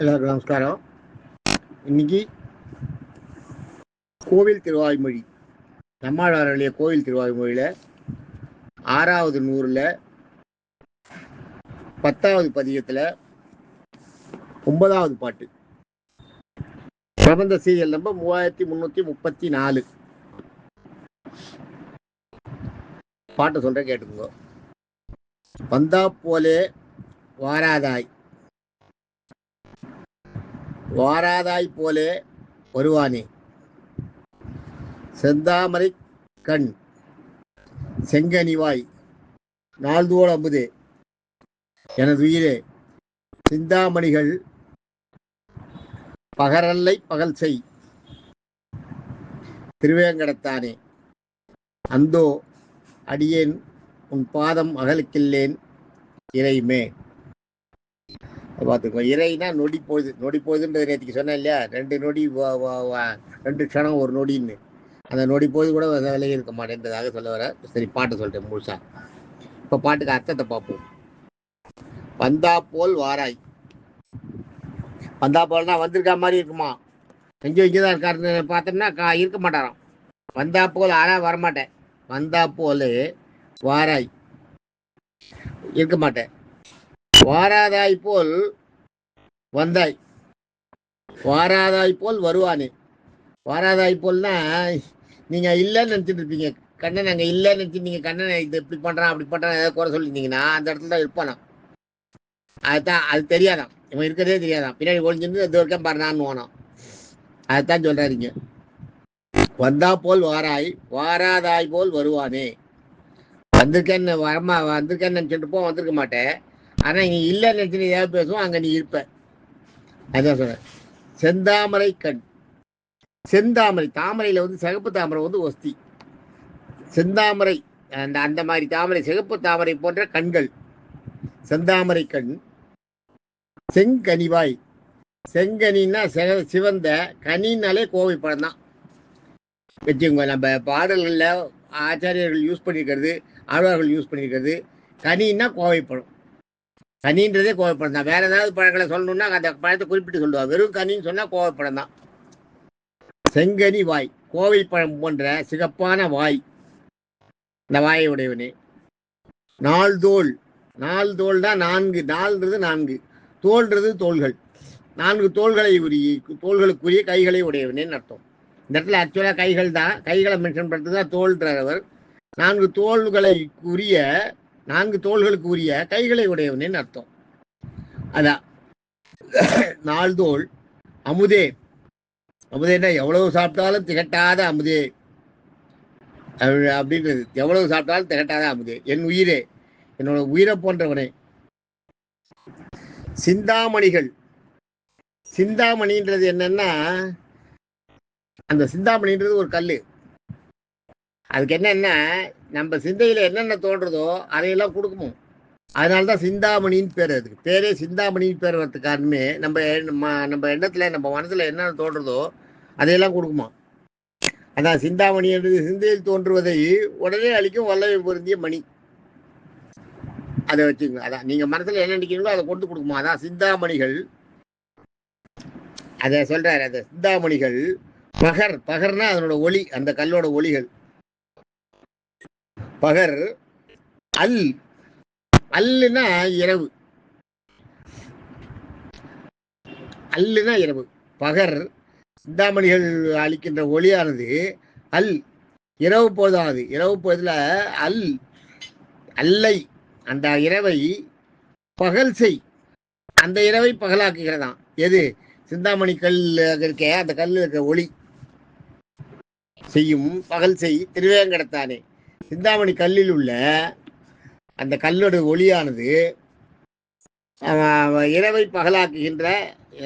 எல்லாருக்கும் நமஸ்காரம். இன்னைக்கு கோவில் திருவாய்மொழி, நம்மாழ்வாருடைய கோவில் திருவாய்மொழியில் 6வது நூறில் 10வது பதிகத்தில் 9வது பாட்டு. பிரபந்த சீரியல் நம்பர் 3334. பாட்டை சொல்கிறேன், கேட்டுக்கோங்க. வந்தா போலே வாராதாய், வாராதாய் போலே வருவானே, செந்தாமரை கண் செங்கனிவாய் நாள்தோள் அமுதே, எனது உயிரே, சிந்தாமணிகள் பகரல்லை பகல் செய் திருவேங்கடத்தானே, அந்தோ அடியேன் உன் பாதம் அகலுக்கில்லேன் இறைமே. பார்த்துக்கோ, இறைனா நொடி போகுது. நொடி போகுதுன்றது நேற்றுக்கு சொன்னேன் இல்லையா, 2 நொடி 2 க்ஷணம் ஒரு நொடின்னு. அந்த நொடி போது கூட விலகி இருக்க மாட்டேன்றதாக சொல்ல வர. சரி, பாட்டை சொல்லிட்டேன் முழுசா. இப்போ பாட்டுக்கு அர்த்தத்தை பார்ப்போம். வந்தா போல் வாராய். வந்தா போல்னா வந்திருக்கா மாதிரி இருக்குமா, எங்கேயும் இங்கே தான் இருக்காருன்னு பார்த்தோம்னா இருக்க மாட்டாராம். வந்தா போல் வரமாட்டேன். வந்தா போல் வாராய், இருக்க மாட்டேன். வாராதாய் போல் வந்தாய், வாராதாய் போல் வருவானே. வாராதாய் போல்னா நீங்க இல்லைன்னு நினைச்சிட்டு இருப்பீங்க. கண்ணன் அங்கே இல்லைன்னு நினைச்சு நீங்க கண்ணனை இது இப்படி பண்றான் அப்படி பண்றான் ஏதாவது குறை சொல்லியிருந்தீங்கன்னா அந்த இடத்துல தான் இருப்பானா. அதுதான், அது தெரியாதான், இவன் இருக்கிறதே தெரியாதான். பின்னாடி ஒழிஞ்சிருந்து இது வரைக்கும் பாருனான்னு போனான். அதுதான் சொல்றாருங்க. வந்தா போல் வாராய், வாராதாய் போல் வருவானே. வந்திருக்கேன்னு வந்திருக்கேன்னு நினைச்சிட்டு போ, வந்திருக்க மாட்டேன். ஆனா நீ இல்லைன்னு நினைச்சு நீ ஏதாவது பேசுவோம், அங்க நீ இருப்ப. அதுதான் சொல்ற. செந்தாமரை கண், செந்தாமரை, தாமரையில சிகப்பு தாமரை ஒஸ்தி. செந்தாமரை அந்த மாதிரி தாமரை, சிகப்பு தாமரை போன்ற கண்கள், செந்தாமரை கண். செங்கனிவாய், செங்கனின்னா சிவந்த, கனினாலே கோவை பழம் தான் வச்சுக்கோங்க. நம்ம பாடல்கள்ல ஆச்சாரியர்கள் யூஸ் பண்ணியிருக்கிறது, ஆழ்வார்கள் யூஸ் பண்ணியிருக்கிறது. கனின்னா கோவைப்பழம். கனின்றதே கோவைப்பழம் தான். வேற ஏதாவது பழங்களை சொல்லணும்னா அந்த பழத்தை குறிப்பிட்டு சொல்லுவாங்க. வெறும் கனின்னு சொன்னா கோவைப்பழம் தான். செங்கனி வாய், கோவை பழம் போன்ற சிகப்பான வாய், இந்த வாயை உடையவனே. நாள்தோள், நாள்தோள் தான் 4, நாள்ன்றது 4, தோள்ன்றது தோள்கள். 4 தோள்களை தோள்களுக்குரிய கைகளை உடையவனேன்னு அர்த்தம். இந்த இடத்துல ஆக்சுவலா கைகள் தான், கைகளை மென்ஷன் பண்றது தான் தோள்ன்றவர். 4 தோள்களுக்குரிய, 4 தோள்களுக்கு உரிய கைகளை உடையவனேன்னு அர்த்தம். அதான் நாள்தோள் அமுதே. அமுதேன்னா எவ்வளவு சாப்பிட்டாலும் திகட்டாத அமுதே அப்படின்றது. எவ்வளவு சாப்பிட்டாலும் திகட்டாத அமுதே, என் உயிரே, என்னோட உயிரை போன்றவனே. சிந்தாமணிகள், சிந்தாமணின்றது என்னன்னா, அந்த சிந்தாமணின்றது ஒரு கல்லு. அதுக்கு என்னன்னா, நம்ம சிந்தையில என்னென்ன தோன்றதோ அதையெல்லாம் கொடுக்குமோ. அதனாலதான் சிந்தாமணின்னு பேர். அதுக்கு பேரே சிந்தாமணின்னு பேர் வரதுக்கு காரணமே நம்ம எண்ணத்துல, நம்ம மனசுல என்னென்ன தோன்றதோ அதையெல்லாம் கொடுக்குமா. அதான் சிந்தாமணி என்றது சிந்தையில் தோன்றுவதை உடனே அளிக்கும் வல்லமை பொருந்திய மணி. அதை வச்சுக்கோங்க. அதான் நீங்க மனசுல என்ன நினைக்கிறீங்களோ அதை கொண்டு கொடுக்குமா. அதான் சிந்தாமணிகள். அதை சொல்றாரு. அந்த சிந்தாமணிகள் பகர், பகர்னா அதனோட ஒளி, அந்த கல்லோட ஒளிகள். பகர். அல், அல்லுனா இரவு, அல்லுனா இரவு. பகர் சிந்தாமணிகள் அளிக்கின்ற ஒளியானது அல், இரவு பொழுதானது. இரவு பொழுதுல அல், அல்லை, அந்த இரவை பகல் செய், அந்த இரவை பகலாக்குகிறதாம். எது? சிந்தாமணி கல் இருக்கே, அந்த கல் இருக்க ஒளி செய்யும் பகல் செய் திருவேங்கடத்தானே. சிந்தாமணி கல்லில் உள்ள அந்த கல்லோட ஒளியானது இரவை பகலாக்குகின்ற,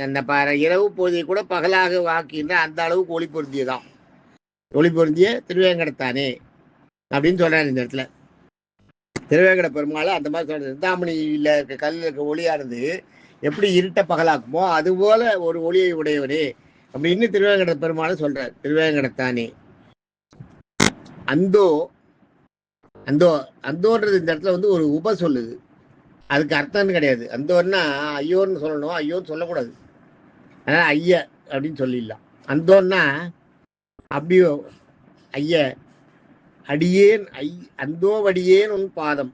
அந்த இரவு பொழுதை கூட பகலாக ஆக்குகின்ற அந்த அளவுக்கு ஒளி பொருந்தியதான், ஒளி பொருந்திய திருவேங்கடத்தானே அப்படின்னு சொல்றாரு இந்த இடத்துல. திருவேங்கட பெருமாள் அந்த மாதிரி சொல்றது. சிந்தாமணியில இருக்க கல்லில் இருக்க ஒளியானது எப்படி இருட்ட பகலாக்குமோ அதுபோல ஒரு ஒளியை உடையவனே அப்படின்னு திருவேங்கட பெருமாள் சொல்றார். திருவேங்கடத்தானே. அந்தோ, அந்தோ, அந்தோன்றது இந்த இடத்துல ஒரு உப சொல்லுது. அதுக்கு அர்த்தம்னு கிடையாது. அந்தோன்னா ஐயோன்னு சொல்லணும், ஐயோன்னு சொல்லக்கூடாது. அதனால ஐய அப்படின்னு சொல்லிடலாம். அந்தோன்னா அப்படியோ ஐய அடியேன் அந்தோ அடியேன் உன் பாதம்.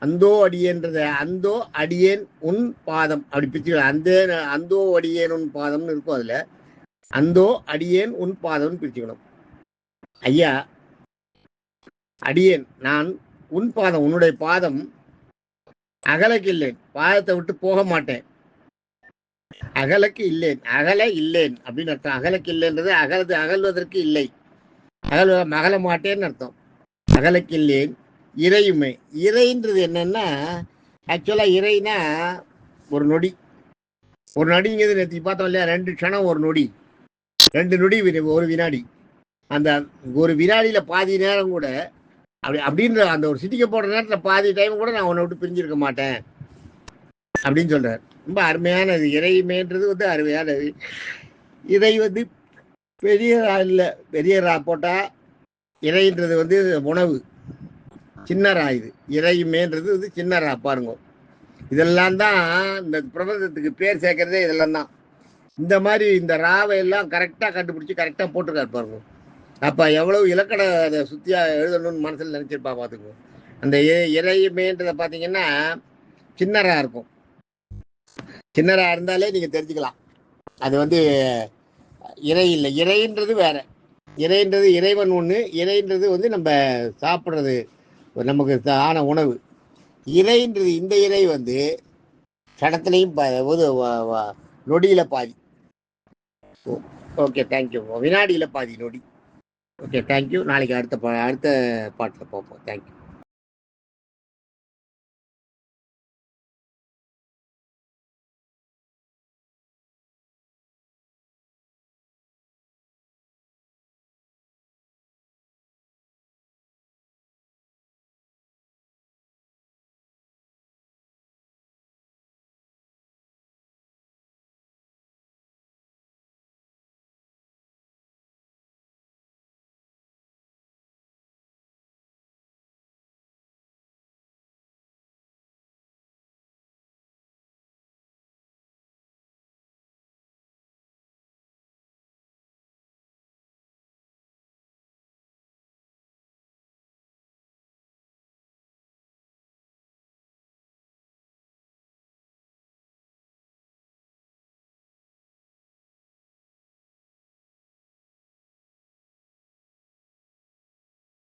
அந்தோ அடியேன்றத அந்தோ அடியேன் உன் பாதம் அப்படி பிரிச்சுக்கலாம். அந்தோ அடியேன் உன் பாதம்னு இருக்கும். அதுல அந்தோ அடியேன் உன் பாதம்னு பிரிச்சுக்கணும். ஐயா அடியேன் நான் உன் பாதம், உன்னுடைய பாதம் அகலக்கு இல்லேன், பாதத்தை விட்டு போக மாட்டேன். அகலக்கு இல்லேன், அகல இல்லேன் அப்படின்னு அர்த்தம். அகலக்கு இல்லைன்றது அகல்வதற்கு இல்லை, அகல மாட்டேன்னு அர்த்தம். அகலக்கு இல்லேன் இறையுமே. இறைன்றது என்னன்னா, ஆக்சுவலா இறைனா ஒரு நொடி. ஒரு நொடிங்கிறது நேற்று பார்த்தோம் இல்லையா, 2 க்ஷணம் ஒரு நொடி, 2 நொடி ஒரு வினாடி. அந்த ஒரு வினாடியில பாதி நேரம் கூட அப்படின்ற அந்த ஒரு சிட்டிக்க போடுற நேரத்தில் பாதி டைம் கூட நான் உன்னை விட்டு பிரிஞ்சிருக்க மாட்டேன் அப்படின்னு சொல்றாரு. ரொம்ப அருமையானது. இறைமைன்றது வந்து அருமையானது. இறை வந்து பெரிய இல்லை, பெரிய ரா போட்டா இறைன்றது வந்து உணவு, சின்ன ரா. இது இறைமைன்றது வந்து சின்ன ரா. பாருங்க, இதெல்லாம் தான் இந்த பிரபஞ்சத்துக்கு பேர் சேர்க்கறதே இதெல்லாம் தான். இந்த மாதிரி இந்த ராவை எல்லாம் கரெக்டா கண்டுபிடிச்சு கரெக்டா போட்டிருக்காரு பாருங்க. அப்ப எவ்வளவு இலக்கண அதை சுத்தியா எழுதணும்னு மனசுல நினைச்சிருப்பா பாத்துக்கோ. அந்த இறைமைன்றத பாத்தீங்கன்னா சின்னரா இருக்கும். சின்னரா இருந்தாலே நீங்க தெரிஞ்சுக்கலாம் அது வந்து இறை இல்லை. இறைன்றது வேற. இறைன்றது இறைவன் ஒண்ணு, இறைன்றது வந்து நம்ம சாப்பிட்றது, நமக்கு ஆன உணவு. இறைன்றது இந்த இறை வந்து கடத்திலையும் நொடியில பாதி. Okay, thank you. வினாடியில பாதி நொடி. Okay, thank you. நாளைக்கு அடுத்த பாட்டில் பார்ப்போம். தேங்க்யூ.